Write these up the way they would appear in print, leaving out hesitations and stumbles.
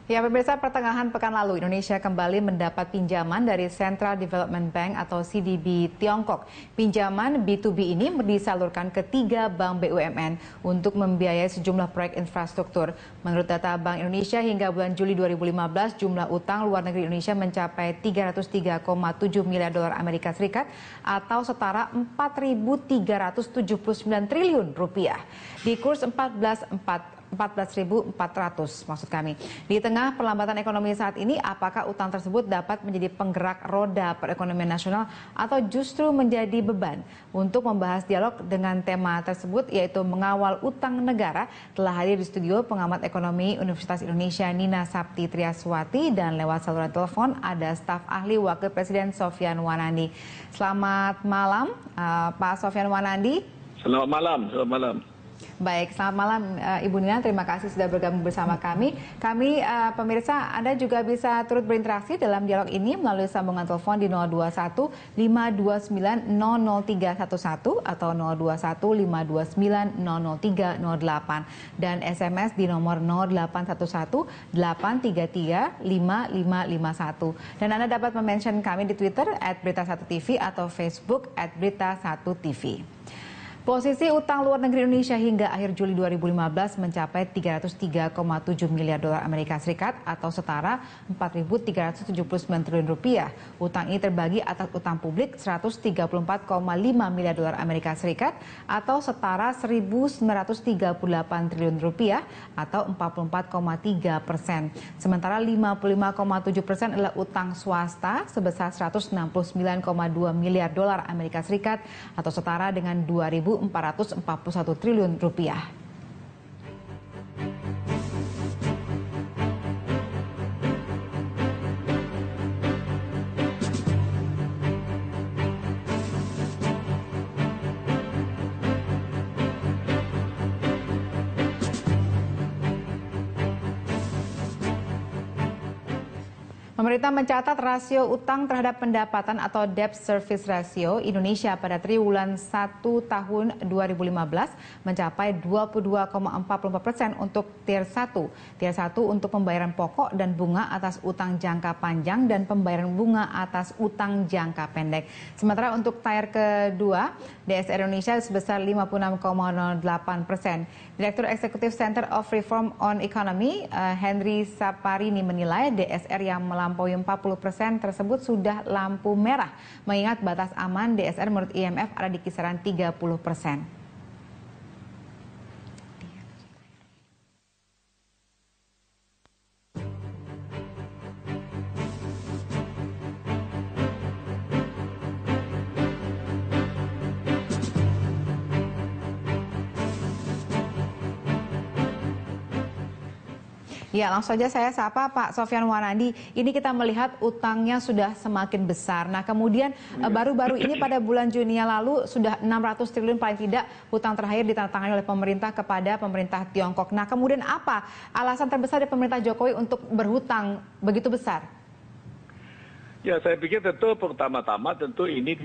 Ya, pemirsa, pertengahan pekan lalu Indonesia kembali mendapat pinjaman dari Central Development Bank atau CDB Tiongkok. Pinjaman B2B ini disalurkan ke 3 bank BUMN untuk membiayai sejumlah proyek infrastruktur. Menurut data Bank Indonesia, hingga bulan Juli 2015, jumlah utang luar negeri Indonesia mencapai 303,7 miliar dolar Amerika Serikat atau setara 4.379 triliun rupiah. Di kurs 14.400 maksud kami. Di tengah perlambatan ekonomi saat ini, apakah utang tersebut dapat menjadi penggerak roda perekonomian nasional atau justru menjadi beban? Untuk membahas dialog dengan tema tersebut, yaitu mengawal utang negara, telah hadir di studio pengamat ekonomi Universitas Indonesia Nina Sapti Triaswati, dan lewat saluran telepon ada staf ahli Wakil Presiden Sofyan Wanandi. Selamat malam, Pak Sofyan Wanandi. Selamat malam, selamat malam. Baik, selamat malam Ibu Nina, terima kasih sudah bergabung bersama kami. Pemirsa, Anda juga bisa turut berinteraksi dalam dialog ini melalui sambungan telepon di 021 529 00311 atau 021 529 00308 dan SMS di nomor 0811 833 5551. Dan Anda dapat mention kami di Twitter @berita1tv atau Facebook @berita1tv. Posisi utang luar negeri Indonesia hingga akhir Juli 2015 mencapai 303,7 miliar dolar Amerika Serikat atau setara 4.379 triliun rupiah. Utang ini terbagi atas utang publik 134,5 miliar dolar Amerika Serikat atau setara 1.938 triliun rupiah atau 44,3%. Sementara 55,7% adalah utang swasta sebesar 169,2 miliar dolar Amerika Serikat atau setara dengan 2.441 triliun rupiah. Pemerintah mencatat rasio utang terhadap pendapatan atau debt service ratio Indonesia pada triwulan 1 tahun 2015 mencapai 22,44% untuk tier 1. Tier 1 untuk pembayaran pokok dan bunga atas utang jangka panjang dan pembayaran bunga atas utang jangka pendek. Sementara untuk tier kedua, DSR Indonesia sebesar 56,08%. Direktur Eksekutif Center of Reform on Economy, Henry Saparini menilai DSR yang melampaui 40% tersebut sudah lampu merah, mengingat batas aman DSR menurut IMF ada di kisaran 30%. Ya, langsung saja saya sapa Pak Sofyan Wanandi. Ini kita melihat utangnya sudah semakin besar. Nah, kemudian baru-baru ini pada bulan Juni yang lalu sudah 600 triliun paling tidak hutang terakhir ditandatangani oleh pemerintah kepada pemerintah Tiongkok. Nah, kemudian apa alasan terbesar dari pemerintah Jokowi untuk berhutang begitu besar? Ya, saya pikir tentu pertama-tama ini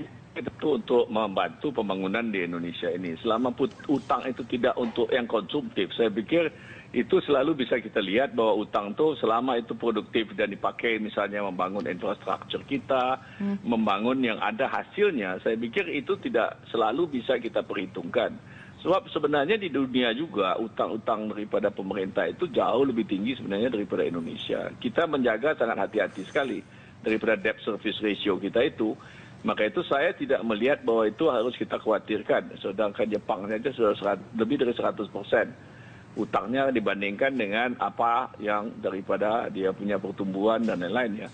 untuk membantu pembangunan di Indonesia ini. Selama utang itu tidak untuk yang konsumtif, saya pikir itu selalu bisa kita lihat bahwa utang itu selama itu produktif dan dipakai misalnya membangun infrastruktur kita, membangun yang ada hasilnya, saya pikir itu tidak selalu bisa kita perhitungkan. Sebab sebenarnya di dunia juga utang-utang daripada pemerintah itu jauh lebih tinggi sebenarnya daripada Indonesia. Kita menjaga sangat hati-hati sekali daripada debt service ratio kita itu. Maka itu saya tidak melihat bahwa itu harus kita khawatirkan. Sedangkan Jepang saja sudah lebih dari 100% utangnya dibandingkan dengan apa yang daripada dia punya pertumbuhan dan lain-lain ya.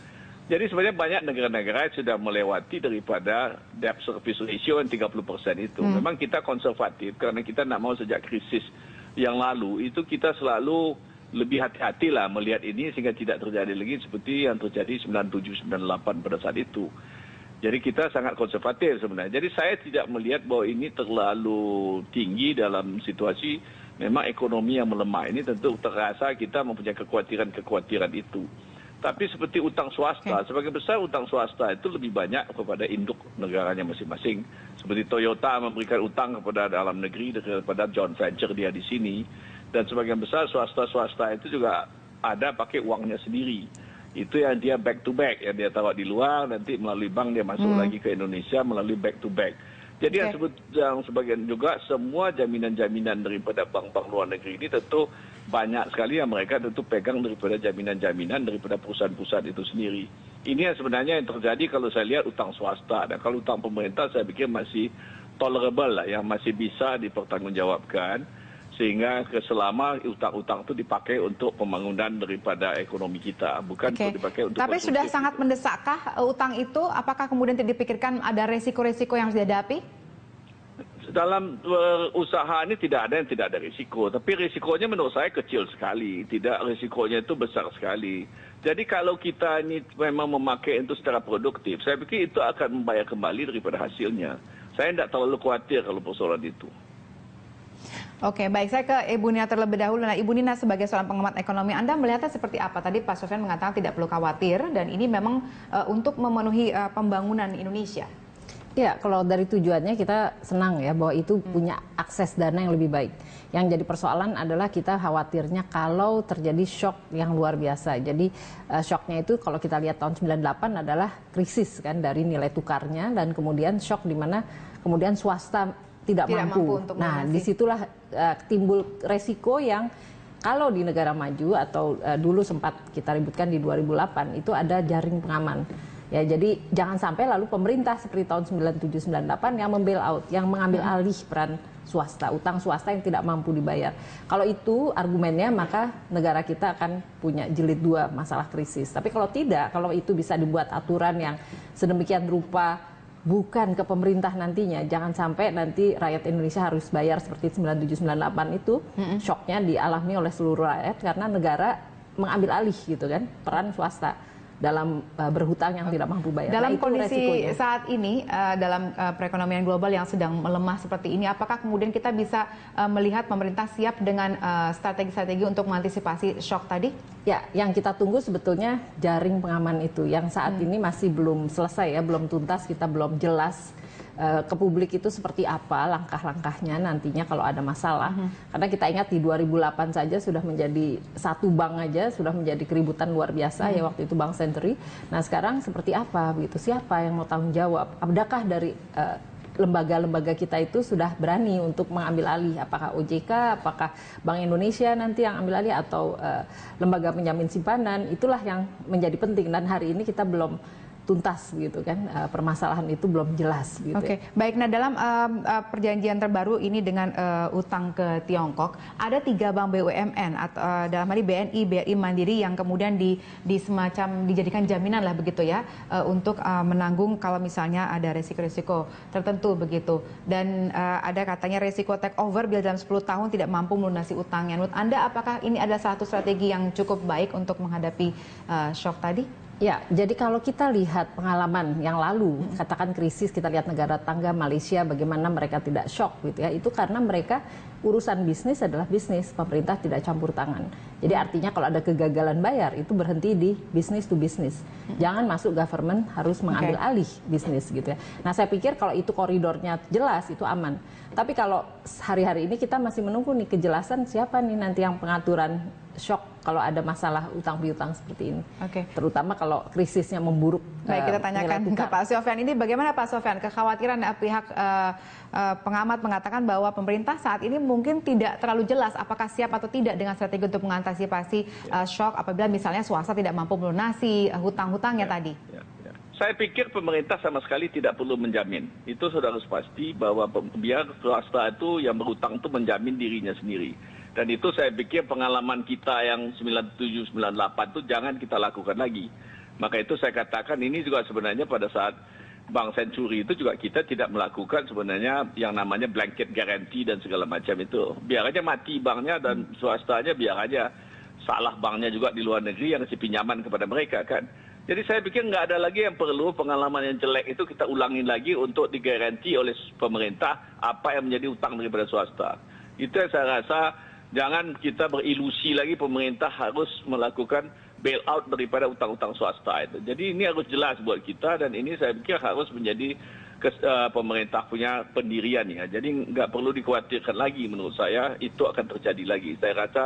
Jadi sebenarnya banyak negara-negara sudah melewati daripada debt service ratio yang 30% itu. Memang kita konservatif karena kita tidak mau sejak krisis yang lalu itu kita selalu lebih hati-hati lah melihat ini sehingga tidak terjadi lagi seperti yang terjadi 97-98 pada saat itu. Jadi kita sangat konservatif sebenarnya. Jadi saya tidak melihat bahwa ini terlalu tinggi dalam situasi memang ekonomi yang melemah. Ini tentu terasa kita mempunyai kekhawatiran itu. Tapi seperti utang swasta, sebagian besar utang swasta itu lebih banyak kepada induk negaranya masing-masing. Seperti Toyota memberikan utang kepada dalam negeri, kepada joint venture dia di sini. Dan sebagian besar swasta-swasta itu juga ada pakai uangnya sendiri. Itu yang dia back to back, yang dia taruh di luar, nanti melalui bank dia masuk lagi ke Indonesia melalui back to back. Jadi yang sebagian juga semua jaminan-jaminan daripada bank-bank luar negeri ini tentu banyak sekali yang mereka tentu pegang daripada jaminan-jaminan daripada perusahaan-perusahaan itu sendiri. Ini yang sebenarnya yang terjadi kalau saya lihat utang swasta, dan kalau utang pemerintah saya pikir masih tolerable lah, yang masih bisa dipertanggungjawabkan, sehingga selama utang-utang itu dipakai untuk pembangunan daripada ekonomi kita, bukan untuk dipakai untuk Tapi sudah sangat mendesakkah utang itu? Apakah kemudian tidak dipikirkan ada resiko-resiko yang harus dihadapi? Dalam usaha ini tidak ada yang tidak ada risiko, tapi risikonya menurut saya kecil sekali, tidak, risikonya itu besar sekali. Jadi kalau kita ini memang memakai itu secara produktif, saya pikir itu akan membayar kembali daripada hasilnya. Saya tidak terlalu khawatir kalau persoalan itu. Oke, baik. Saya ke Ibu Nina terlebih dahulu. Nah, Ibu Nina sebagai seorang pengamat ekonomi, Anda melihatnya seperti apa? Tadi Pak Sofyan mengatakan tidak perlu khawatir, dan ini memang untuk memenuhi pembangunan Indonesia. Ya, kalau dari tujuannya kita senang ya bahwa itu punya akses dana yang lebih baik. Yang jadi persoalan adalah kita khawatirnya kalau terjadi shock yang luar biasa. Jadi shocknya itu kalau kita lihat tahun 98 adalah krisis kan dari nilai tukarnya, dan kemudian shock di mana kemudian swasta tidak mampu. Nah, disitulah timbul resiko yang kalau di negara maju atau dulu sempat kita ributkan di 2008 itu ada jaring pengaman. Ya, jadi jangan sampai lalu pemerintah seperti tahun 97-98 yang membail out, yang mengambil alih peran swasta, utang swasta yang tidak mampu dibayar. Kalau itu argumennya, maka negara kita akan punya jilid 2 masalah krisis. Tapi kalau tidak, kalau itu bisa dibuat aturan yang sedemikian rupa bukan ke pemerintah nantinya, jangan sampai nanti rakyat Indonesia harus bayar seperti 97-98 itu, shocknya dialami oleh seluruh rakyat karena negara mengambil alih gitu kan peran swasta dalam berhutang yang tidak mampu bayar. Dalam kondisi resikonya. saat ini, dalam perekonomian global yang sedang melemah seperti ini, apakah kemudian kita bisa melihat pemerintah siap dengan strategi-strategi untuk mengantisipasi shock tadi? Ya, yang kita tunggu sebetulnya jaring pengaman itu, yang saat ini masih belum selesai ya, belum tuntas, kita belum jelas ke publik itu seperti apa langkah-langkahnya nantinya kalau ada masalah. Karena kita ingat di 2008 saja sudah menjadi satu bank aja sudah menjadi keributan luar biasa ya waktu itu Bank Century. Nah sekarang seperti apa begitu? Siapa yang mau tanggung jawab? Adakah dari lembaga-lembaga kita itu sudah berani untuk mengambil alih? Apakah OJK, apakah Bank Indonesia nanti yang ambil alih, atau lembaga penjamin simpanan? Itulah yang menjadi penting, dan hari ini kita belum tuntas gitu kan, permasalahan itu belum jelas gitu. Oke, baik. Nah dalam perjanjian terbaru ini dengan utang ke Tiongkok, ada 3 bank BUMN atau dalam hal ini BNI, BRI, Mandiri yang kemudian semacam dijadikan jaminan lah begitu ya, untuk menanggung kalau misalnya ada resiko-resiko tertentu begitu. Dan ada katanya resiko take over bila dalam 10 tahun tidak mampu melunasi utangnya. Menurut Anda apakah ini adalah satu strategi yang cukup baik untuk menghadapi shock tadi? Ya, jadi kalau kita lihat pengalaman yang lalu, katakan krisis, kita lihat negara tangga Malaysia bagaimana mereka tidak shock gitu ya, itu karena mereka urusan bisnis adalah bisnis, pemerintah tidak campur tangan. Jadi artinya kalau ada kegagalan bayar itu berhenti di bisnis to bisnis. Jangan masuk government harus mengambil alih bisnis gitu ya. Nah, saya pikir kalau itu koridornya jelas itu aman. Tapi kalau hari-hari ini kita masih menunggu nih kejelasan siapa nih nanti yang pengaturan shock kalau ada masalah utang piutang seperti ini. Terutama kalau krisisnya memburuk. Baik, kita tanyakan ke Pak Sofyan. Ini bagaimana Pak Sofyan? Kekhawatiran pihak pengamat mengatakan bahwa pemerintah saat ini mungkin tidak terlalu jelas apakah siap atau tidak dengan strategi untuk mengantisipasi shock apabila misalnya swasta tidak mampu melunasi hutang-hutangnya tadi. Saya pikir pemerintah sama sekali tidak perlu menjamin. Itu sudah harus pasti bahwa biar swasta itu yang berhutang itu menjamin dirinya sendiri. Dan itu saya pikir pengalaman kita yang 97-98 itu jangan kita lakukan lagi. Maka itu saya katakan ini juga sebenarnya pada saat Bank Century itu juga kita tidak melakukan sebenarnya yang namanya blanket guarantee dan segala macam itu. Biar aja mati banknya dan swastanya biar aja salah banknya juga di luar negeri yang kasih pinjaman kepada mereka kan. Jadi saya pikir nggak ada lagi yang perlu pengalaman yang jelek itu kita ulangin lagi untuk digaranti oleh pemerintah apa yang menjadi utang daripada swasta. Itu yang saya rasa jangan kita berilusi lagi pemerintah harus melakukan bailout daripada utang-utang swasta itu. Jadi ini harus jelas buat kita dan ini saya pikir harus menjadi pemerintah punya pendirian ya. Jadi nggak perlu dikhawatirkan lagi menurut saya itu akan terjadi lagi. Saya rasa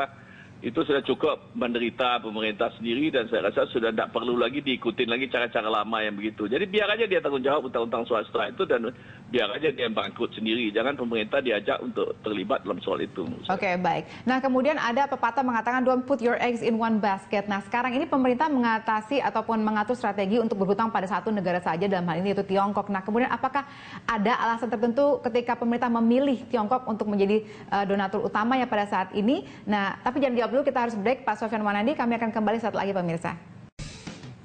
itu sudah cukup menderita pemerintah sendiri dan saya rasa sudah tidak perlu lagi diikutin lagi cara-cara lama yang begitu. Jadi biar aja dia tanggung jawab utang-utang swasta itu dan biar aja dia bangkrut sendiri. Jangan pemerintah diajak untuk terlibat dalam soal itu. Oke, baik. Nah, kemudian ada pepatah mengatakan don't put your eggs in one basket. Nah, sekarang ini pemerintah mengatasi ataupun mengatur strategi untuk berhutang pada satu negara saja, dalam hal ini yaitu Tiongkok. Nah, kemudian apakah ada alasan tertentu ketika pemerintah memilih Tiongkok untuk menjadi donatur utamanya pada saat ini? Nah, tapi jangan dijawab dulu, kita harus break. Pak Sofyan Wanandi, kami akan kembali saat lagi pemirsa.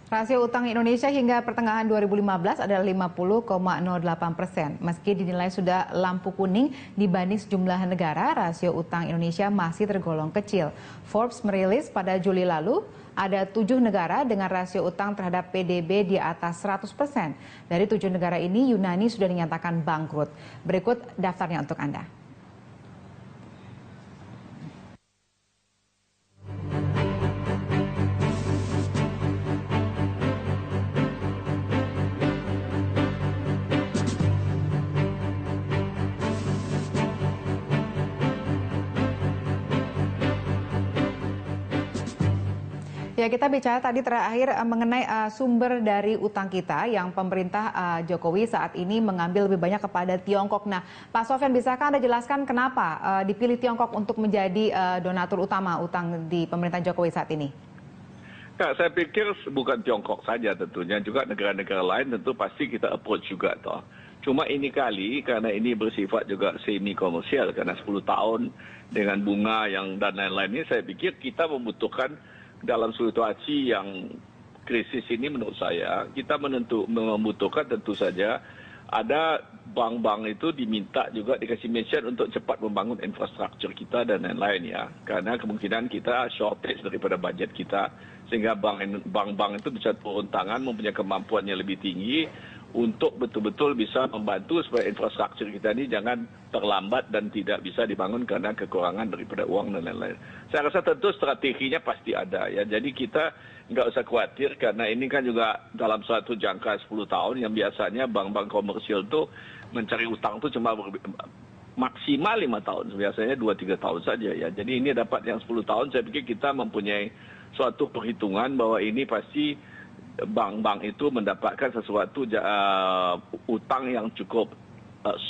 Rasio utang Indonesia hingga pertengahan 2015 adalah 50,08%. Meski dinilai sudah lampu kuning dibanding sejumlah negara, rasio utang Indonesia masih tergolong kecil. Forbes merilis pada Juli lalu, ada 7 negara dengan rasio utang terhadap PDB di atas 100%. Dari 7 negara ini, Yunani sudah dinyatakan bangkrut. Berikut daftarnya untuk Anda. Ya, kita bicara tadi terakhir mengenai sumber dari utang kita yang pemerintah Jokowi saat ini mengambil lebih banyak kepada Tiongkok. Nah, Pak Sofyan, bisakah Anda jelaskan kenapa dipilih Tiongkok untuk menjadi donatur utama utang di pemerintah Jokowi saat ini? Ya, saya pikir bukan Tiongkok saja tentunya, juga negara-negara lain tentu pasti kita approach juga toh. Cuma ini kali karena ini bersifat juga semi komersial karena 10 tahun dengan bunga yang dan lain-lain ini, saya pikir kita membutuhkan dalam situasi yang krisis ini menurut saya kita membutuhkan tentu saja ada bank-bank itu diminta juga dikasih mission untuk cepat membangun infrastruktur kita dan lain-lain ya, karena kemungkinan kita shortage daripada budget kita sehingga bank-bank itu bisa turun tangan mempunyai kemampuan yang lebih tinggi untuk betul-betul bisa membantu supaya infrastruktur kita ini jangan terlambat dan tidak bisa dibangun karena kekurangan daripada uang dan lain-lain. Saya rasa tentu strateginya pasti ada ya. Jadi kita nggak usah khawatir karena ini kan juga dalam suatu jangka 10 tahun yang biasanya bank-bank komersial itu mencari utang itu cuma maksimal 5 tahun. Biasanya 2-3 tahun saja ya. Jadi ini dapat yang 10 tahun, saya pikir kita mempunyai suatu perhitungan bahwa ini pasti bank-bank itu mendapatkan sesuatu utang yang cukup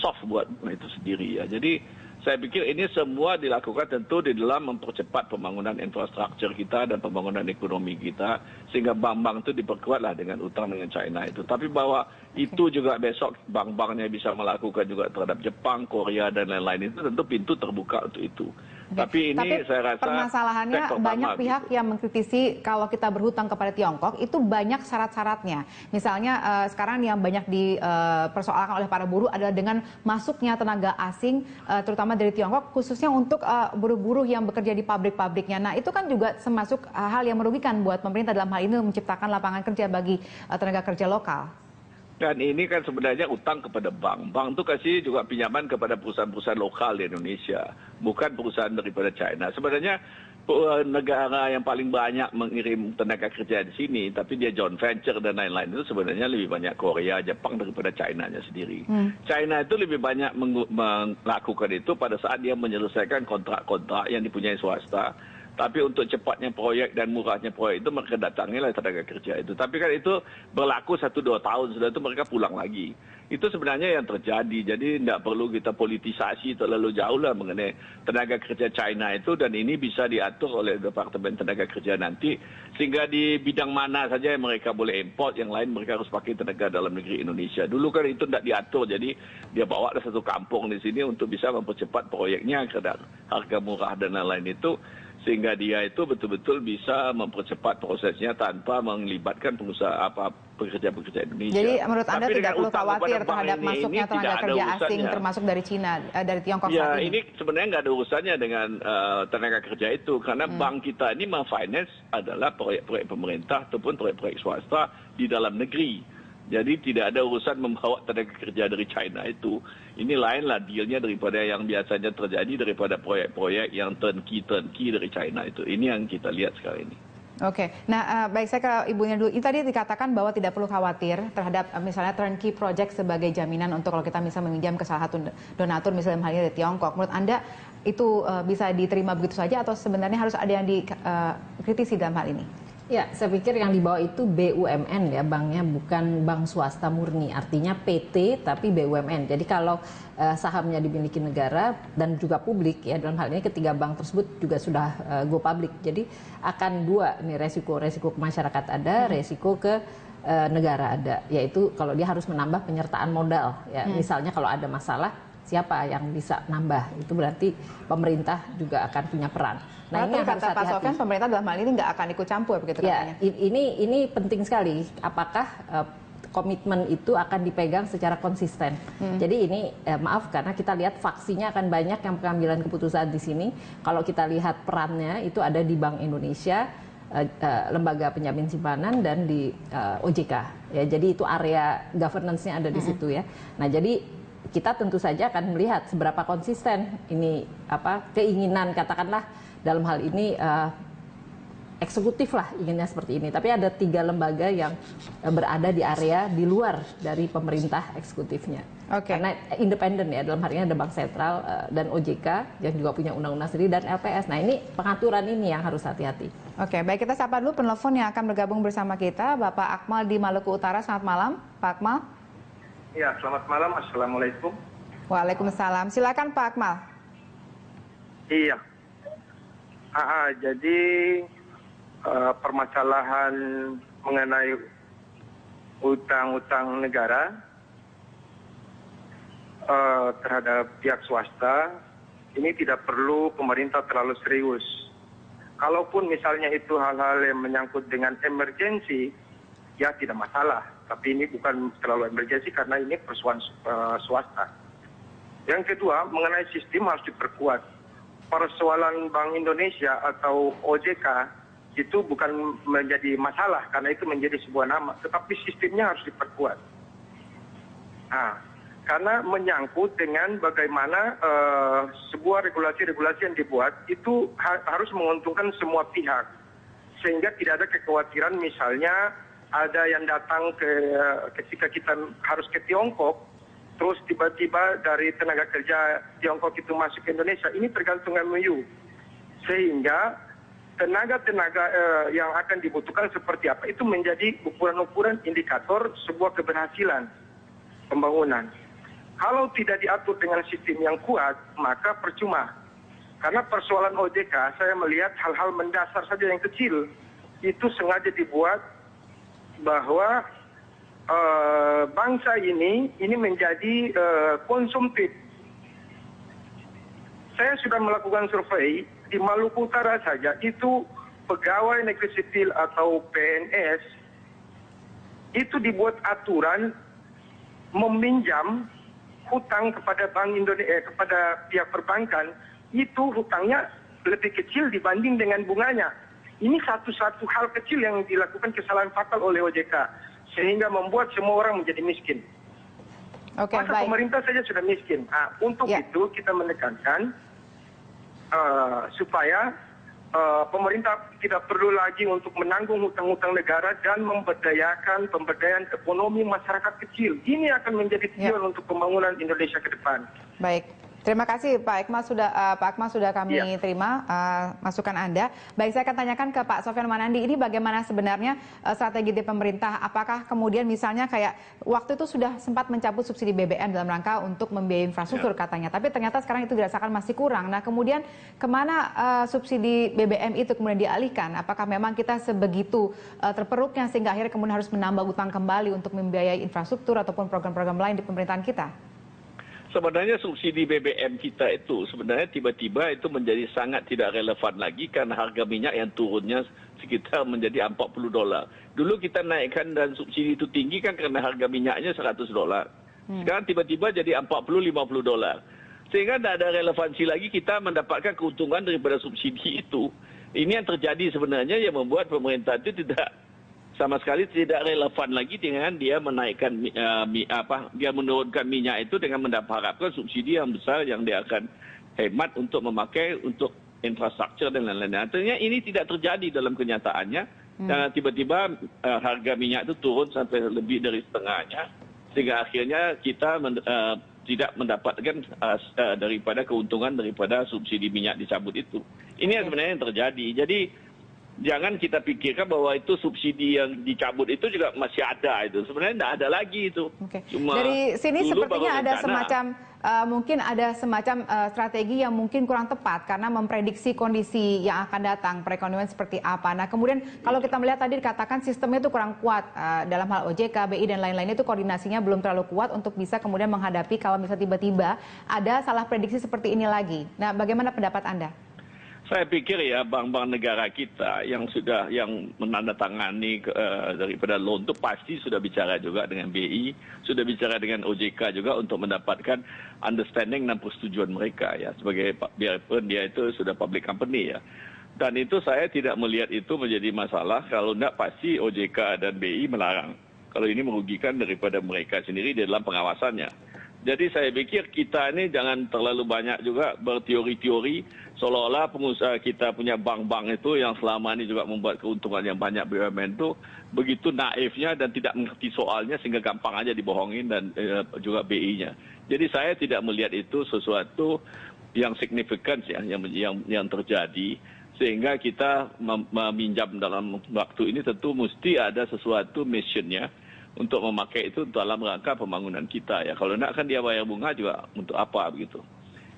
soft buat itu sendiri ya. Jadi saya pikir ini semua dilakukan tentu di dalam mempercepat pembangunan infrastruktur kita dan pembangunan ekonomi kita sehingga bank-bank itu diperkuatlah dengan utang dengan China itu. Tapi bahwa itu juga besok bank-banknya bisa melakukan juga terhadap Jepang, Korea dan lain-lain itu tentu pintu terbuka untuk itu. Tapi saya rasa permasalahannya banyak pihak yang mengkritisi kalau kita berhutang kepada Tiongkok itu banyak syarat-syaratnya. Misalnya sekarang yang banyak dipersoalkan oleh para buruh adalah dengan masuknya tenaga asing terutama dari Tiongkok khususnya untuk buruh-buruh yang bekerja di pabrik-pabriknya. Nah, itu kan juga termasuk hal yang merugikan buat pemerintah dalam hal ini menciptakan lapangan kerja bagi tenaga kerja lokal. Dan ini kan sebenarnya utang kepada bank. Bank itu kasih juga pinjaman kepada perusahaan-perusahaan lokal di Indonesia, bukan perusahaan daripada China. Sebenarnya negara yang paling banyak mengirim tenaga kerja di sini, tapi dia joint venture dan lain-lain itu sebenarnya lebih banyak Korea, Jepang daripada China-nya sendiri. China itu lebih banyak melakukan itu pada saat dia menyelesaikan kontrak-kontrak yang dipunyai swasta. Tapi untuk cepatnya proyek dan murahnya proyek itu mereka datangilah tenaga kerja itu. Tapi kan itu berlaku 1-2 tahun, sudah itu mereka pulang lagi. Itu sebenarnya yang terjadi. Jadi tidak perlu kita politisasi terlalu jauh lah mengenai tenaga kerja China itu. Dan ini bisa diatur oleh Departemen Tenaga Kerja nanti. Sehingga di bidang mana saja yang mereka boleh import, yang lain mereka harus pakai tenaga dalam negeri Indonesia. Dulu kan itu tidak diatur. Jadi dia bawa ada satu kampung di sini untuk bisa mempercepat proyeknya karena harga murah dan lain-lain itu. Sehingga dia itu betul-betul bisa mempercepat prosesnya tanpa melibatkan pengusaha pekerja-pekerja Indonesia. Jadi menurut Anda tidak perlu khawatir terhadap masuknya tenaga kerja asing termasuk dari China, dari Tiongkok saat ini? Ya, ini sebenarnya nggak ada urusannya dengan tenaga kerja itu. Karena bank kita ini finance adalah proyek-proyek pemerintah ataupun proyek-proyek swasta di dalam negeri. Jadi tidak ada urusan membawa tenaga kerja dari China itu. Ini lainlah dealnya daripada yang biasanya terjadi daripada proyek-proyek yang turnkey dari China itu. Ini yang kita lihat sekarang ini. Oke, nah baik saya ke Ibunya dulu. Ini tadi dikatakan bahwa tidak perlu khawatir terhadap misalnya turnkey project sebagai jaminan untuk kalau kita bisa meminjam ke salah satu donatur misalnya hal ini dari Tiongkok. Menurut Anda itu bisa diterima begitu saja atau sebenarnya harus ada yang dikritisi dalam hal ini? Ya, saya pikir yang dibawa itu BUMN ya, banknya bukan bank swasta murni, artinya PT tapi BUMN. Jadi kalau sahamnya dimiliki negara dan juga publik ya, dalam hal ini ketiga bank tersebut juga sudah go public. Jadi akan dua nih resiko ke masyarakat ada, resiko ke negara ada, yaitu kalau dia harus menambah penyertaan modal ya. Misalnya kalau ada masalah, siapa yang bisa nambah? Itu berarti pemerintah juga akan punya peran. Nah, ini kata Pak Sofyan, pemerintah dalam hal ini nggak akan ikut campur begitu ya, katanya. Ini penting sekali. Apakah komitmen itu akan dipegang secara konsisten? Jadi ini maaf karena kita lihat faksinya akan banyak yang pengambilan keputusan di sini. Kalau kita lihat perannya itu ada di Bank Indonesia, lembaga penjamin simpanan dan di OJK. Ya, jadi itu area governance-nya ada di situ ya. Nah, jadi kita tentu saja akan melihat seberapa konsisten ini keinginan katakanlah dalam hal ini eksekutif lah inginnya seperti ini. Tapi ada 3 lembaga yang berada di area di luar dari pemerintah eksekutifnya. Karena independen ya, dalam hal ini ada Bank Sentral dan OJK yang juga punya undang-undang sendiri dan LPS. Nah ini pengaturan ini yang harus hati-hati. Baik, kita sapa dulu penelpon yang akan bergabung bersama kita, Bapak Akmal di Maluku Utara. Selamat malam, Pak Akmal. Ya, selamat malam. Assalamualaikum. Waalaikumsalam. Silakan Pak Akmal. Iya. Jadi permasalahan mengenai utang-utang negara terhadap pihak swasta ini tidak perlu pemerintah terlalu serius. Kalaupun misalnya itu hal-hal yang menyangkut dengan emergensi, ya tidak masalah. Tapi ini bukan terlalu emergensi karena ini persoalan swasta. Yang kedua, mengenai sistem harus diperkuat. Persoalan Bank Indonesia atau OJK itu bukan menjadi masalah karena itu menjadi sebuah nama, tetapi sistemnya harus diperkuat. Karena menyangkut dengan bagaimana sebuah regulasi-regulasi yang dibuat itu harus menguntungkan semua pihak, sehingga tidak ada kekhawatiran misalnya ada yang datang ketika kita harus ke Tiongkok. Terus tiba-tiba dari tenaga kerja Tiongkok itu masuk ke Indonesia, ini tergantung MOU. Sehingga tenaga-tenaga yang akan dibutuhkan seperti apa, itu menjadi ukuran-ukuran indikator sebuah keberhasilan pembangunan. Kalau tidak diatur dengan sistem yang kuat, maka percuma. Karena persoalan OJK, saya melihat hal-hal mendasar saja yang kecil, itu sengaja dibuat bahwa bangsa ini menjadi konsumtif. Saya sudah melakukan survei di Maluku Utara saja, itu pegawai negeri sipil atau PNS itu dibuat aturan meminjam hutang kepada Bank Indonesia, kepada pihak perbankan, itu hutangnya lebih kecil dibanding dengan bunganya. Ini satu-satu hal kecil yang dilakukan kesalahan fatal oleh OJK. Sehingga membuat semua orang menjadi miskin. Masa pemerintah saja sudah miskin. Untuk itu kita menekankan supaya pemerintah tidak perlu lagi untuk menanggung hutang-hutang negara dan memberdayakan pemberdayaan ekonomi masyarakat kecil. Ini akan menjadi tujuan untuk pembangunan Indonesia ke depan. Baik. Terima kasih Pak Akmal sudah kami terima masukan Anda. Baik, saya akan tanyakan ke Pak Sofyan Manandi, ini bagaimana sebenarnya strategi di pemerintah? Apakah kemudian misalnya kayak waktu itu sudah sempat mencabut subsidi BBM dalam rangka untuk membiayai infrastruktur katanya, tapi ternyata sekarang itu dirasakan masih kurang. Nah kemudian kemana subsidi BBM itu kemudian dialihkan? Apakah memang kita sebegitu terperuknya sehingga akhirnya kemudian harus menambah utang kembali untuk membiayai infrastruktur ataupun program-program lain di pemerintahan kita? Sebenarnya subsidi BBM kita itu sebenarnya tiba-tiba itu menjadi sangat tidak relevan lagi karena harga minyak yang turunnya sekitar menjadi $40. Dulu kita naikkan dan subsidi itu tinggi kan karena harga minyaknya $100. Sekarang tiba-tiba jadi $40-50. Sehingga tidak ada relevansi lagi kita mendapatkan keuntungan daripada subsidi itu. Ini yang terjadi sebenarnya yang membuat pemerintah itu tidak sama sekali tidak relevan lagi dengan dia menaikkan dia menurunkan minyak itu dengan mendapatkan subsidi yang besar yang dia akan hemat untuk memakai untuk infrastruktur dan lain-lain. Artinya ini tidak terjadi dalam kenyataannya. Dan tiba-tiba harga minyak itu turun sampai lebih dari setengahnya, sehingga akhirnya kita tidak mendapatkan daripada keuntungan daripada subsidi minyak dicabut itu. Ini yang sebenarnya yang terjadi. Jadi jangan kita pikirkan bahwa itu subsidi yang dicabut itu juga masih ada itu. Sebenarnya tidak ada lagi itu. Cuma dari sini sepertinya ada semacam mungkin ada semacam strategi yang mungkin kurang tepat karena memprediksi kondisi yang akan datang, perekonomian seperti apa. Nah kemudian kalau kita melihat tadi dikatakan sistemnya itu kurang kuat dalam hal OJK, BI dan lain-lainnya itu koordinasinya belum terlalu kuat untuk bisa kemudian menghadapi kalau misalnya tiba-tiba ada salah prediksi seperti ini lagi. Nah bagaimana pendapat Anda? Saya pikir ya bank-bank negara kita yang menandatangani daripada loan itu pasti sudah bicara juga dengan BI, sudah bicara dengan OJK juga untuk mendapatkan understanding dan persetujuan mereka ya sebagai biarpun dia itu sudah public company ya. Dan itu saya tidak melihat itu menjadi masalah kalau tidak pasti OJK dan BI melarang. Kalau ini merugikan daripada mereka sendiri di dalam pengawasannya. Jadi saya pikir kita ini jangan terlalu banyak juga berteori-teori seolah-olah pengusaha kita punya bank-bank itu yang selama ini juga membuat keuntungan yang banyak BUMN itu begitu naifnya dan tidak mengerti soalnya sehingga gampang aja dibohongin dan juga BI-nya. Jadi saya tidak melihat itu sesuatu yang signifikan ya yang terjadi sehingga kita meminjam dalam waktu ini tentu mesti ada sesuatu missionnya untuk memakai itu dalam rangka pembangunan kita ya. Kalau nak kan dia bayar bunga juga untuk apa begitu.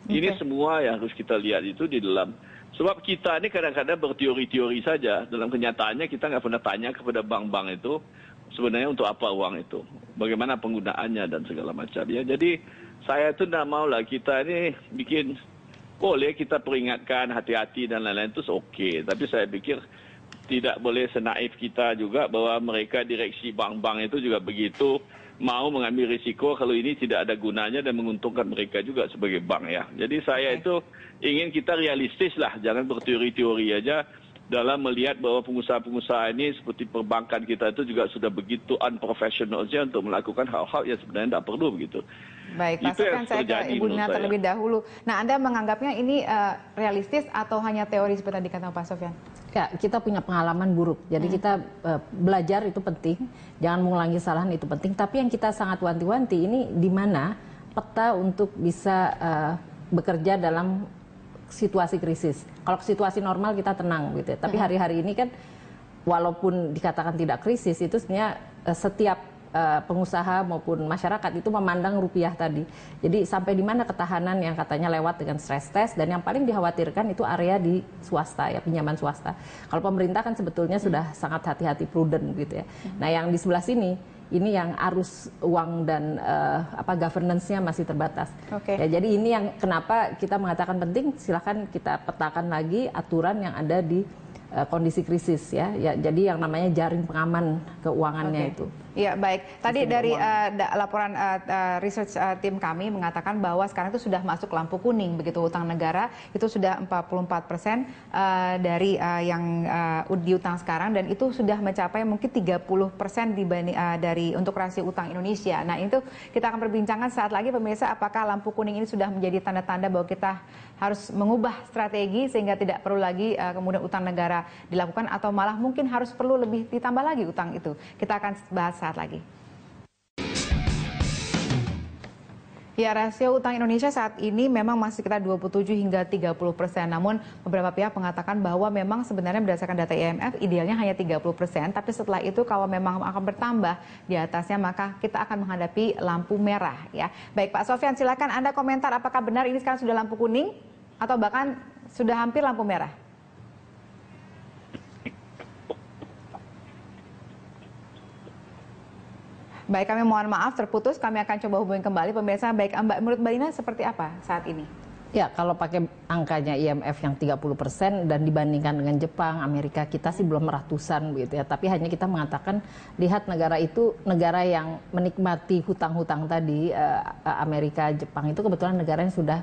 Ini semua yang harus kita lihat itu di dalam. Sebab kita ini kadang-kadang berteori-teori saja. Dalam kenyataannya kita nggak pernah tanya kepada bank-bank itu sebenarnya untuk apa uang itu. Bagaimana penggunaannya dan segala macam ya. Jadi saya itu tidak mau lah kita ini bikin boleh kita peringatkan hati-hati dan lain-lain itu oke. Tapi saya pikir tidak boleh senaif kita juga bahwa mereka direksi bank-bank itu juga begitu mau mengambil risiko kalau ini tidak ada gunanya dan menguntungkan mereka juga sebagai bank ya. Jadi saya itu ingin kita realistis lah, jangan berteori-teori aja dalam melihat bahwa pengusaha-pengusaha ini seperti perbankan kita itu juga sudah begitu unprofessional saja untuk melakukan hal-hal yang sebenarnya tidak perlu begitu. Baik, Pak Sofyan, saya ke Ibu Nina terlebih dahulu. Nah, Anda menganggapnya ini realistis atau hanya teori seperti tadi kata Pak Sofyan? Ya, kita punya pengalaman buruk. Jadi kita belajar itu penting, jangan mengulangi kesalahan itu penting. Tapi yang kita sangat wanti-wanti ini di mana peta untuk bisa bekerja dalam situasi krisis. Kalau situasi normal kita tenang gitu ya. Tapi hari-hari ini kan walaupun dikatakan tidak krisis itu sebenarnya setiap pengusaha maupun masyarakat itu memandang rupiah tadi. Jadi sampai di mana ketahanan yang katanya lewat dengan stress test dan yang paling dikhawatirkan itu area di swasta ya, pinjaman swasta. Kalau pemerintah kan sebetulnya sudah sangat hati-hati prudent gitu ya. Nah, yang di sebelah sini ini yang arus uang dan governance-nya masih terbatas. Ya, jadi ini yang kenapa kita mengatakan penting, silakan kita petakan lagi aturan yang ada di kondisi krisis ya. Jadi yang namanya jaring pengaman keuangannya itu. Ya baik, tadi dari laporan research tim kami mengatakan bahwa sekarang itu sudah masuk lampu kuning begitu utang negara itu sudah 44% dari yang diutang sekarang dan itu sudah mencapai mungkin 30% dibanding dari untuk rasio utang Indonesia. Nah itu kita akan perbincangkan saat lagi pemirsa apakah lampu kuning ini sudah menjadi tanda-tanda bahwa kita harus mengubah strategi sehingga tidak perlu lagi kemudian utang negara dilakukan atau malah mungkin harus perlu lebih ditambah lagi utang itu. Kita akan bahas saat lagi. Ya, rasio utang Indonesia saat ini memang masih sekitar 27 hingga 30%. Namun beberapa pihak mengatakan bahwa memang sebenarnya berdasarkan data IMF idealnya hanya 30%. Tapi setelah itu kalau memang akan bertambah di atasnya maka kita akan menghadapi lampu merah. Ya, baik Pak Sofyan, silakan Anda komentar apakah benar ini sekarang sudah lampu kuning atau bahkan sudah hampir lampu merah? Baik, kami mohon maaf terputus. Kami akan coba hubungi kembali pemirsa. Baik, menurut Mbak Nina seperti apa saat ini? Ya, kalau pakai angkanya IMF yang 30% dan dibandingkan dengan Jepang, Amerika, kita sih belum ratusan begitu ya. Tapi hanya kita mengatakan lihat negara itu negara yang menikmati hutang-hutang tadi, Amerika, Jepang itu kebetulan negara yang sudah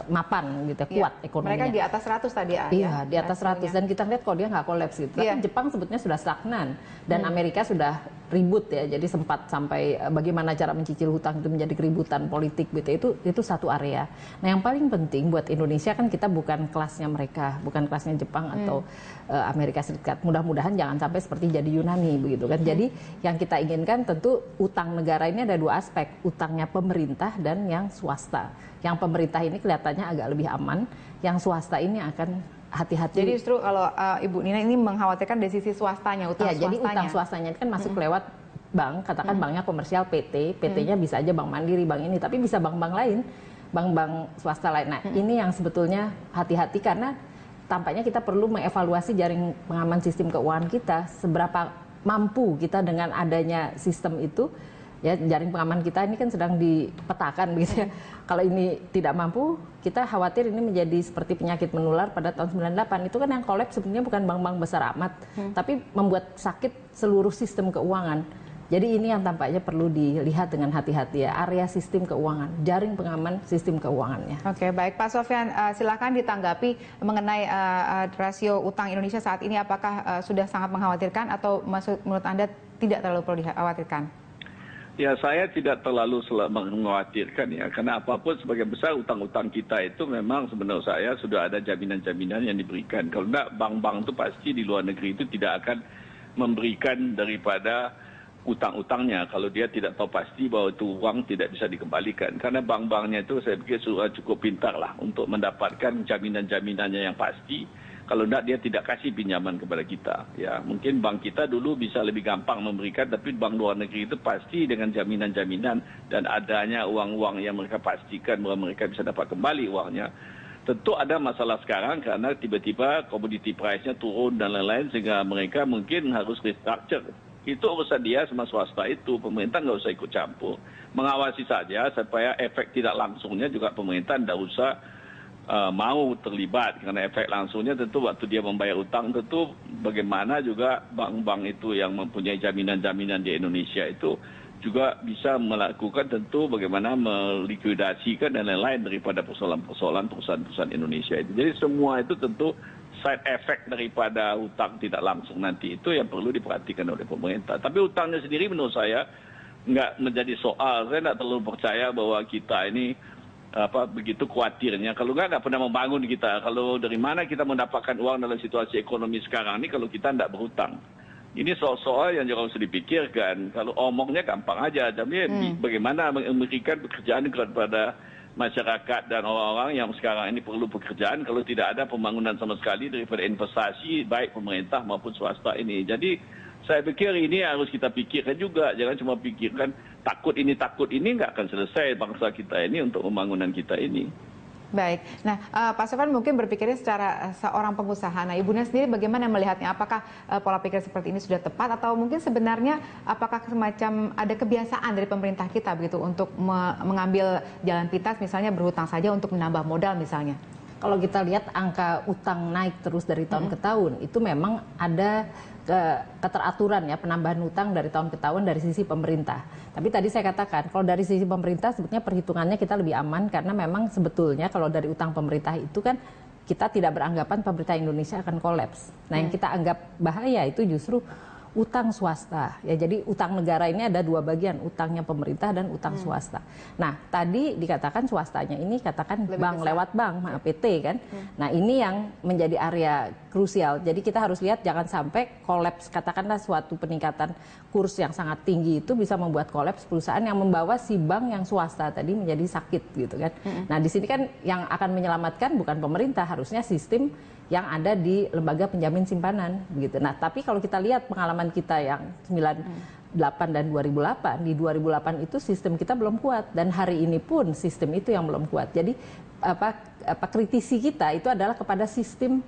mapan gitu ya, kuat ekonominya. Mereka di atas 100 tadi ya. Iya, di atas 100 dan kita lihat kok dia nggak kolaps gitu. Tapi Jepang sebetulnya sudah stagnan dan Amerika sudah ribut ya. Jadi sempat sampai bagaimana cara mencicil hutang itu menjadi keributan politik gitu. Itu satu area. Nah, Nah, yang paling penting buat Indonesia kan kita bukan kelasnya mereka, bukan kelasnya Jepang atau Amerika Serikat. Mudah-mudahan jangan sampai seperti jadi Yunani begitu kan. Jadi yang kita inginkan tentu utang negara ini ada dua aspek, utangnya pemerintah dan yang swasta. Yang pemerintah ini kelihatannya agak lebih aman, yang swasta ini akan hati-hati. Jadi justru kalau Ibu Nina ini mengkhawatirkan dari sisi swastanya, utang swastanya. Jadi utang swastanya kan masuk lewat bank, katakan banknya komersial PT, PT-nya bisa aja Bank Mandiri, bank ini, tapi bisa bank-bank lain, bank-bank swasta lain. Nah, ini yang sebetulnya hati-hati karena tampaknya kita perlu mengevaluasi jaring pengaman sistem keuangan kita, seberapa mampu kita dengan adanya sistem itu. Ya, jaring pengaman kita ini kan sedang dipetakan gitu ya. Kalau ini tidak mampu, kita khawatir ini menjadi seperti penyakit menular pada tahun 98. Itu kan yang kolaps sebenarnya bukan bank-bank besar amat, tapi membuat sakit seluruh sistem keuangan. Jadi ini yang tampaknya perlu dilihat dengan hati-hati ya, area sistem keuangan, jaring pengaman sistem keuangannya. Oke, baik Pak Sofyan, silakan ditanggapi mengenai rasio utang Indonesia saat ini, apakah sudah sangat mengkhawatirkan atau menurut Anda tidak terlalu perlu dikhawatirkan? Ya, saya tidak terlalu mengkhawatirkan ya, karena apapun sebagian besar utang-utang kita itu memang sebenarnya saya sudah ada jaminan-jaminan yang diberikan. Kalau tidak, bank-bank itu pasti di luar negeri itu tidak akan memberikan daripada utang-utangnya kalau dia tidak tahu pasti bahwa itu uang tidak bisa dikembalikan. Karena bank-banknya itu saya pikir sudah cukup pintar lah untuk mendapatkan jaminan-jaminannya yang pasti. Kalau tidak, dia tidak kasih pinjaman kepada kita. Ya, mungkin bank kita dulu bisa lebih gampang memberikan, tapi bank luar negeri itu pasti dengan jaminan-jaminan dan adanya uang-uang yang mereka pastikan bahwa mereka bisa dapat kembali uangnya. Tentu ada masalah sekarang karena tiba-tiba commodity price-nya turun dan lain-lain sehingga mereka mungkin harus restructure. Itu urusan dia sama swasta itu, pemerintah nggak usah ikut campur. Mengawasi saja supaya efek tidak langsungnya juga pemerintah tidak usah mau terlibat, karena efek langsungnya tentu waktu dia membayar utang tentu bagaimana juga bank-bank itu yang mempunyai jaminan-jaminan di Indonesia itu juga bisa melakukan tentu bagaimana melikuidasikan dan lain-lain daripada persoalan-persoalan perusahaan-perusahaan Indonesia itu. Jadi semua itu tentu side effect daripada utang tidak langsung nanti itu yang perlu diperhatikan oleh pemerintah. Tapi utangnya sendiri menurut saya nggak menjadi soal. Saya nggak terlalu percaya bahwa kita ini begitu khawatirnya. Kalau nggak pernah membangun kita. Kalau dari mana kita mendapatkan uang dalam situasi ekonomi sekarang ini kalau kita nggak berhutang. Ini soal-soal yang juga harus dipikirkan. Kalau omongnya gampang aja, tapi bagaimana memberikan pekerjaan kepada masyarakat dan orang-orang yang sekarang ini perlu pekerjaan kalau tidak ada pembangunan sama sekali daripada investasi baik pemerintah maupun swasta ini. Jadi saya pikir ini harus kita pikirkan juga, jangan cuma pikirkan takut ini nggak akan selesai bangsa kita ini untuk pembangunan kita ini. Baik, nah Pak Sofyan mungkin berpikirnya secara seorang pengusaha. Nah, Ibu Nina sendiri bagaimana melihatnya? Apakah pola pikir seperti ini sudah tepat atau mungkin sebenarnya apakah semacam ada kebiasaan dari pemerintah kita begitu untuk mengambil jalan pintas, misalnya berhutang saja untuk menambah modal misalnya? Kalau kita lihat angka utang naik terus dari tahun ke tahun, itu memang ada keteraturan ya penambahan utang dari tahun ke tahun dari sisi pemerintah. Tapi tadi saya katakan kalau dari sisi pemerintah sebetulnya perhitungannya kita lebih aman karena memang sebetulnya kalau dari utang pemerintah itu kan kita tidak beranggapan pemerintah Indonesia akan kolaps. Nah, yang kita anggap bahaya itu justru utang swasta. Ya, jadi utang negara ini ada dua bagian, utangnya pemerintah dan utang swasta. Nah, tadi dikatakan swastanya ini katakan lebih bank besar. Lewat bank, PT kan. Nah, ini yang menjadi area krusial. Jadi kita harus lihat jangan sampai kolaps, katakanlah suatu peningkatan kurs yang sangat tinggi itu bisa membuat kolaps perusahaan yang membawa si bank yang swasta tadi menjadi sakit gitu kan. Nah, di sini kan yang akan menyelamatkan bukan pemerintah, harusnya sistem yang ada di lembaga penjamin simpanan begitu. Nah, tapi kalau kita lihat pengalaman kita yang 98 dan 2008, di 2008 itu sistem kita belum kuat dan hari ini pun sistem itu yang belum kuat. Jadi kritisi kita itu adalah kepada sistem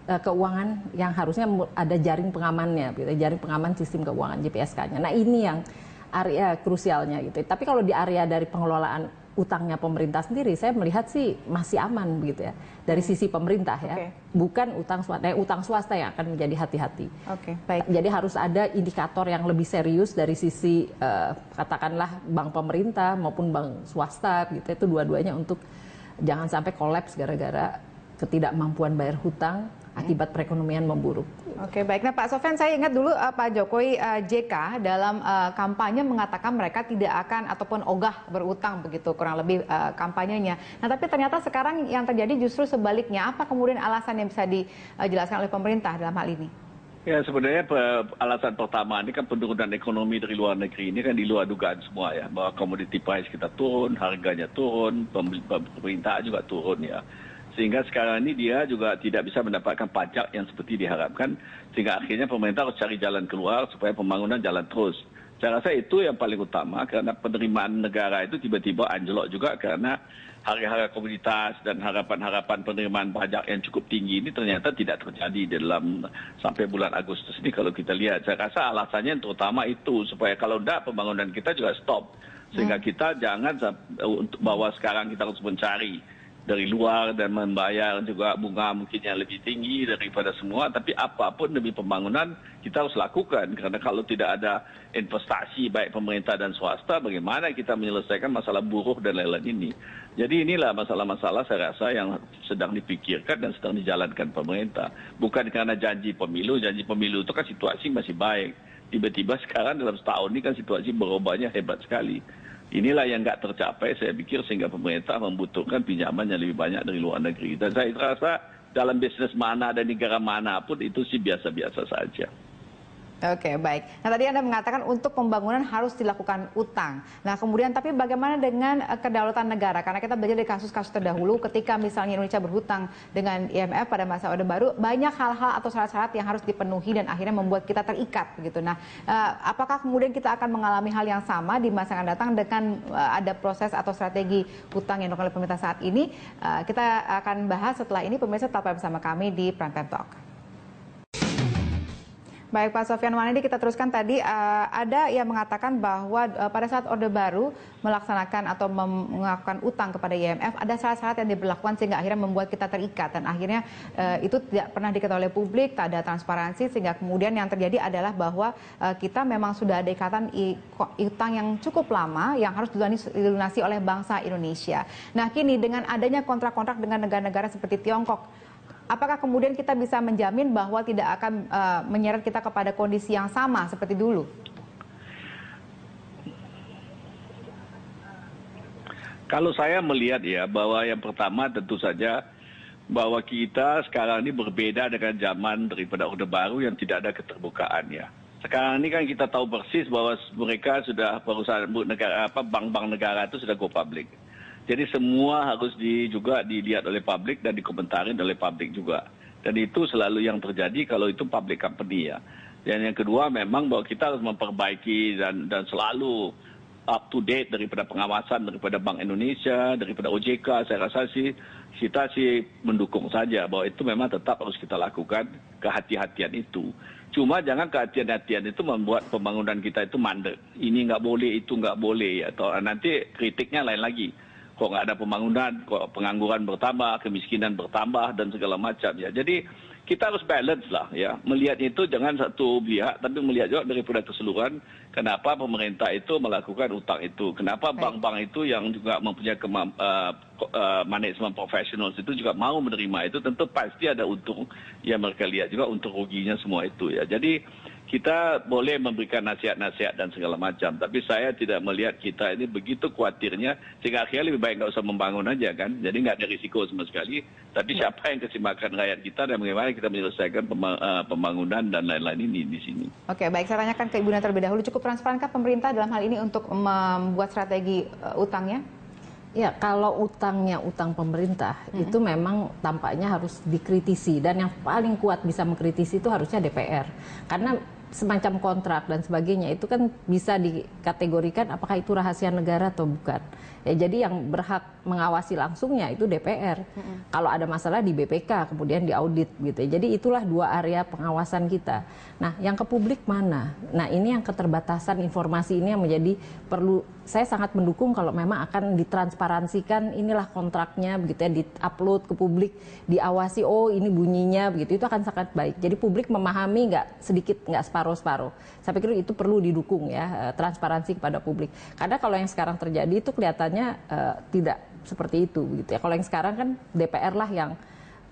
keuangan yang harusnya ada jaring pengamannya, gitu, jaring pengaman sistem keuangan JPSK-nya. Nah, ini yang area krusialnya gitu. Tapi kalau di area dari pengelolaan utangnya pemerintah sendiri, saya melihat sih masih aman begitu ya dari sisi pemerintah ya, bukan utang swasta yang akan menjadi hati-hati. Baik. Jadi harus ada indikator yang lebih serius dari sisi katakanlah bank pemerintah maupun bank swasta gitu, itu dua-duanya untuk jangan sampai kolaps gara-gara ketidakmampuan bayar hutang akibat perekonomian memburuk. Oke, baik. Nah, Pak Sofyan, saya ingat dulu Pak Jokowi JK dalam kampanye mengatakan mereka tidak akan ataupun ogah berutang begitu kurang lebih kampanyenya. Nah, tapi ternyata sekarang yang terjadi justru sebaliknya. Apa kemudian alasan yang bisa dijelaskan oleh pemerintah dalam hal ini? Ya, sebenarnya alasan pertama ini kan penurunan ekonomi dari luar negeri ini kan di luar dugaan semua ya, bahwa commodity price kita turun, harganya turun, pemerintah juga turun ya. Sehingga sekarang ini dia juga tidak bisa mendapatkan pajak yang seperti diharapkan, sehingga akhirnya pemerintah harus cari jalan keluar supaya pembangunan jalan terus. Saya rasa itu yang paling utama, karena penerimaan negara itu tiba-tiba anjlok juga karena harga-harga komoditas dan harapan-harapan penerimaan pajak yang cukup tinggi ini ternyata tidak terjadi dalam sampai bulan Agustus ini kalau kita lihat. Saya rasa alasannya yang terutama itu, supaya kalau tidak pembangunan kita juga stop. Sehingga kita jangan untuk bahwa sekarang kita harus mencari dari luar dan membayar juga bunga mungkin yang lebih tinggi daripada semua, tapi apapun demi pembangunan kita harus lakukan, karena kalau tidak ada investasi baik pemerintah dan swasta, bagaimana kita menyelesaikan masalah buruh dan lain-lain ini. Jadi inilah masalah-masalah saya rasa yang sedang dipikirkan dan sedang dijalankan pemerintah. Bukan karena janji pemilu itu kan situasi masih baik. Tiba-tiba sekarang dalam setahun ini kan situasi berubahnya hebat sekali. Inilah yang nggak tercapai, saya pikir, sehingga pemerintah membutuhkan pinjaman yang lebih banyak dari luar negeri. Dan saya rasa dalam bisnis mana dan negara mana pun itu sih biasa-biasa saja. Oke, baik. Nah, tadi Anda mengatakan untuk pembangunan harus dilakukan utang. Nah, kemudian tapi bagaimana dengan kedaulatan negara? Karena kita belajar dari kasus-kasus terdahulu ketika misalnya Indonesia berhutang dengan IMF pada masa Orde Baru, banyak hal-hal atau syarat-syarat yang harus dipenuhi dan akhirnya membuat kita terikat begitu. Nah, apakah kemudian kita akan mengalami hal yang sama di masa yang datang dengan ada proses atau strategi hutang yang dilakukan oleh pemerintah saat ini? Kita akan bahas setelah ini. Pemirsa tetap bersama kami di Prime Time Talk. Baik, Pak Sofyan Wanedi, kita teruskan tadi ada yang mengatakan bahwa pada saat Orde Baru melaksanakan atau melakukan utang kepada IMF, ada syarat-syarat yang diberlakukan sehingga akhirnya membuat kita terikat dan akhirnya itu tidak pernah diketahui oleh publik, tak ada transparansi, sehingga kemudian yang terjadi adalah bahwa kita memang sudah ada ikatan utang yang cukup lama yang harus dilunasi oleh bangsa Indonesia. Nah, kini dengan adanya kontrak-kontrak dengan negara-negara seperti Tiongkok, apakah kemudian kita bisa menjamin bahwa tidak akan menyeret kita kepada kondisi yang sama seperti dulu? Kalau saya melihat ya, bahwa yang pertama tentu saja bahwa kita sekarang ini berbeda dengan zaman daripada Orde Baru yang tidak ada keterbukaan ya. Sekarang ini kan kita tahu persis bahwa mereka sudah perusahaan negara, bank-bank negara itu sudah go public. Jadi semua harus juga dilihat oleh publik dan dikomentarin oleh publik juga. Dan itu selalu yang terjadi kalau itu public company ya. Dan yang kedua memang bahwa kita harus memperbaiki dan selalu up to date daripada pengawasan daripada Bank Indonesia, daripada OJK. Saya rasa sih kita mendukung saja bahwa itu memang tetap harus kita lakukan, kehati-hatian itu. Cuma jangan kehati-hatian itu membuat pembangunan kita itu mandek. Ini nggak boleh, itu nggak boleh. Atau nanti kritiknya lain lagi. Kok nggak ada pembangunan, kok pengangguran bertambah, kemiskinan bertambah, dan segala macam ya. Jadi kita harus balance lah ya. Melihat itu jangan satu pihak, tapi melihat juga daripada keseluruhan kenapa pemerintah itu melakukan utang itu. Kenapa bank-bank itu yang juga mempunyai manajemen profesional itu juga mau menerima itu, tentu pasti ada untung yang mereka lihat juga untung ruginya semua itu ya. Jadi kita boleh memberikan nasihat-nasihat dan segala macam, tapi saya tidak melihat kita ini begitu khawatirnya sehingga akhirnya lebih baik nggak usah membangun aja kan. Jadi nggak ada risiko sama sekali. Tapi siapa yang kasih makan rakyat kita dan bagaimana kita menyelesaikan pembangunan dan lain-lain ini di sini. Oke, baik, saya tanyakan ke Ibu Nina terlebih dahulu. Cukup transparankah pemerintah dalam hal ini untuk membuat strategi utangnya? Ya, kalau utangnya utang pemerintah, itu memang tampaknya harus dikritisi. Dan yang paling kuat bisa mengkritisi itu harusnya DPR. Karena semacam kontrak dan sebagainya itu kan bisa dikategorikan apakah itu rahasia negara atau bukan. Ya, jadi yang berhak mengawasi langsungnya itu DPR. Kalau ada masalah di BPK kemudian diaudit gitu. Jadi itulah dua area pengawasan kita. Nah, yang ke publik mana? Nah, ini yang keterbatasan informasi ini yang menjadi perlu. Saya sangat mendukung kalau memang akan ditransparansikan inilah kontraknya begitu ya, di-upload ke publik, diawasi, oh ini bunyinya begitu, itu akan sangat baik. Jadi publik memahami nggak sedikit, nggak separuh-separuh. Saya pikir itu perlu didukung ya, transparansi kepada publik. Karena kalau yang sekarang terjadi itu kelihatannya tidak seperti itu begitu ya. Kalau yang sekarang kan DPR lah yang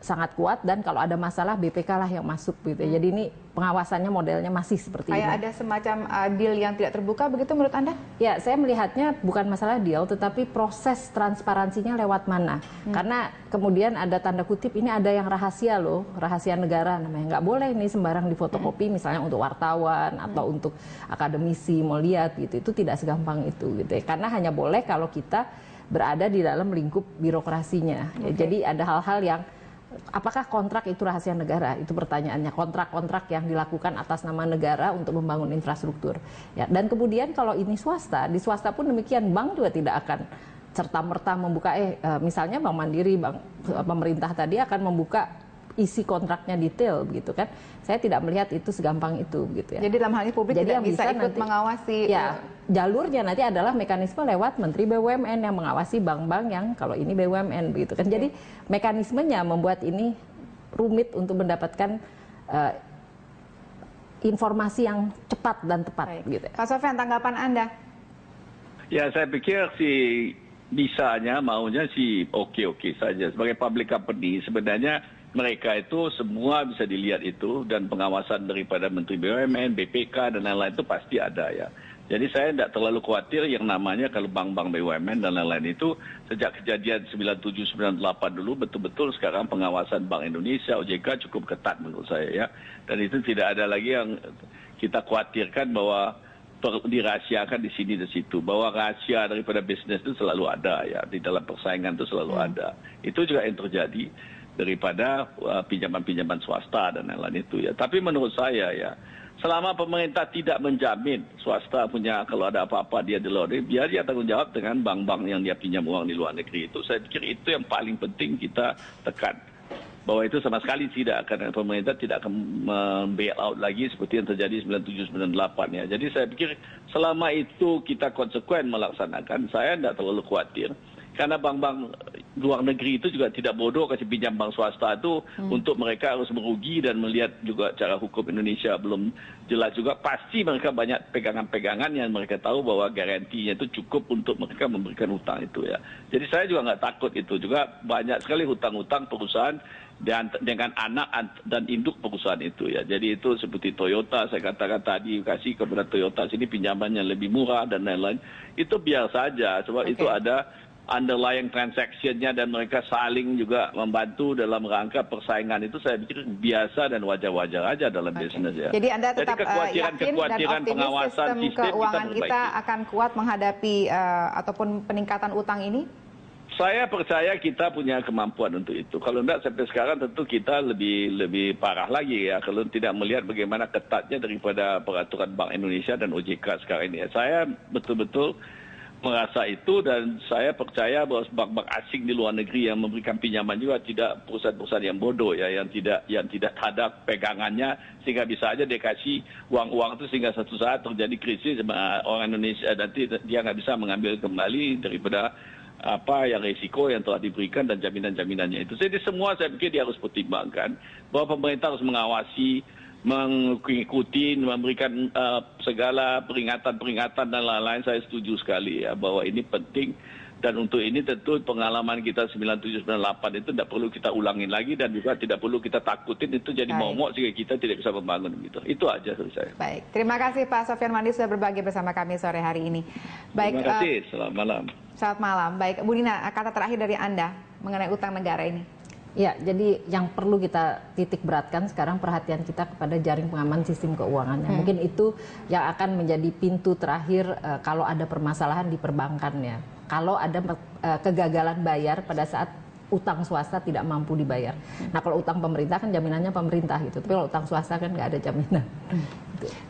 sangat kuat, dan kalau ada masalah BPK lah yang masuk gitu. Jadi ini pengawasannya modelnya masih seperti ini. Kayak ada semacam deal yang tidak terbuka begitu menurut Anda? Ya, saya melihatnya bukan masalah deal, tetapi proses transparansinya lewat mana. Karena kemudian ada tanda kutip, ini ada yang rahasia loh, rahasia negara namanya. Nggak boleh ini sembarang difotokopi, misalnya untuk wartawan atau untuk akademisi mau lihat gitu. Itu tidak segampang itu gitu ya. Karena hanya boleh kalau kita berada di dalam lingkup birokrasinya. Ya, jadi ada hal-hal yang apakah kontrak itu rahasia negara? Itu pertanyaannya. Kontrak-kontrak yang dilakukan atas nama negara untuk membangun infrastruktur. Ya, dan kemudian kalau ini swasta, di swasta pun demikian, bank juga tidak akan serta-merta membuka, misalnya Bank Mandiri, bank pemerintah tadi akan membuka isi kontraknya detail begitu kan. Saya tidak melihat itu segampang itu gitu ya. Jadi dalam hal ini publik Jadi tidak bisa ikut nanti, mengawasi. Ya, jalurnya nanti adalah mekanisme lewat Menteri BUMN yang mengawasi bank-bank yang kalau ini BUMN begitu kan. Jadi mekanismenya membuat ini rumit untuk mendapatkan informasi yang cepat dan tepat. Baik. Gitu. Pak Sofyan, tanggapan Anda? Ya, saya pikir bisanya, maunya oke-oke saja. Sebagai public company sebenarnya mereka itu semua bisa dilihat itu, dan pengawasan daripada Menteri BUMN, BPK dan lain-lain itu pasti ada ya. Jadi saya tidak terlalu khawatir yang namanya kalau bank-bank BUMN dan lain-lain itu sejak kejadian 97-98 dulu betul-betul sekarang pengawasan Bank Indonesia, OJK cukup ketat menurut saya ya. Dan itu tidak ada lagi yang kita khawatirkan bahwa dirahasiakan di sini di situ, bahwa rahasia daripada bisnis itu selalu ada ya, di dalam persaingan itu selalu ada. Itu juga yang terjadi daripada pinjaman-pinjaman swasta dan lain-lain itu ya. Tapi menurut saya ya, selama pemerintah tidak menjamin swasta punya, kalau ada apa-apa dia di luar negeri, biar dia tanggung jawab dengan bank-bank yang dia pinjam uang di luar negeri itu. Saya pikir itu yang paling penting kita tekan. Bahwa itu sama sekali tidak, karena pemerintah tidak akan bail out lagi seperti yang terjadi 97-98 ya. Jadi saya pikir selama itu kita konsekuen melaksanakan, saya tidak terlalu khawatir. Karena bank-bank luar negeri itu juga tidak bodoh kasih pinjam bank swasta itu untuk mereka harus merugi, dan melihat juga cara hukum Indonesia belum jelas juga. Pasti mereka banyak pegangan-pegangan yang mereka tahu bahwa garantinya itu cukup untuk mereka memberikan hutang itu ya. Jadi saya juga nggak takut itu. Juga banyak sekali hutang-hutang perusahaan dan dengan anak dan induk perusahaan itu ya. Jadi itu seperti Toyota, saya katakan tadi, kasih kepada Toyota sini pinjamannya lebih murah dan lain-lain. Itu biar saja, sebab itu ada underlying transaction-nya dan mereka saling juga membantu dalam rangka persaingan. Itu saya pikir biasa dan wajar-wajar aja dalam bisnis ya. Jadi Anda tetap yakin dan optimis sistem keuangan kita akan kuat menghadapi ataupun peningkatan utang ini? Saya percaya kita punya kemampuan untuk itu. Kalau tidak sampai sekarang tentu kita lebih parah lagi ya. Kalau tidak melihat bagaimana ketatnya daripada peraturan Bank Indonesia dan OJK sekarang ini. Saya betul-betul merasa itu, dan saya percaya bahwa bank-bank asing di luar negeri yang memberikan pinjaman juga tidak perusahaan-perusahaan yang bodoh ya, yang tidak ada pegangannya, sehingga bisa aja dia kasih uang-uang itu sehingga satu saat terjadi krisis orang Indonesia nanti dia nggak bisa mengambil kembali daripada apa yang risiko yang telah diberikan dan jaminan-jaminannya itu. Jadi semua saya pikir dia harus pertimbangkan bahwa pemerintah harus mengawasi, mengikuti, memberikan segala peringatan-peringatan dan lain-lain. Saya setuju sekali ya bahwa ini penting, dan untuk ini tentu pengalaman kita 97-98 itu tidak perlu kita ulangin lagi, dan juga tidak perlu kita takutin itu jadi momok sehingga kita tidak bisa membangun gitu. Itu aja dari saya. Baik, terima kasih Pak Sofyan Mandi sudah berbagi bersama kami sore hari ini. Baik, terima kasih, selamat malam. Selamat malam. Baik, Bu Dina, kata terakhir dari Anda mengenai utang negara ini. Ya, jadi yang perlu kita titik beratkan sekarang perhatian kita kepada jaring pengaman sistem keuangannya. Mungkin itu yang akan menjadi pintu terakhir kalau ada permasalahan di perbankannya. Kalau ada kegagalan bayar pada saat utang swasta tidak mampu dibayar. Nah, kalau utang pemerintah kan jaminannya pemerintah gitu. Tapi kalau utang swasta kan nggak ada jaminan.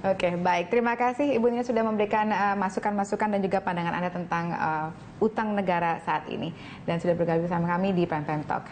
Oke, baik. Terima kasih Ibu Nina sudah memberikan masukan-masukan dan juga pandangan Anda tentang utang negara saat ini. Dan sudah bergabung bersama kami di Prime Time Talk.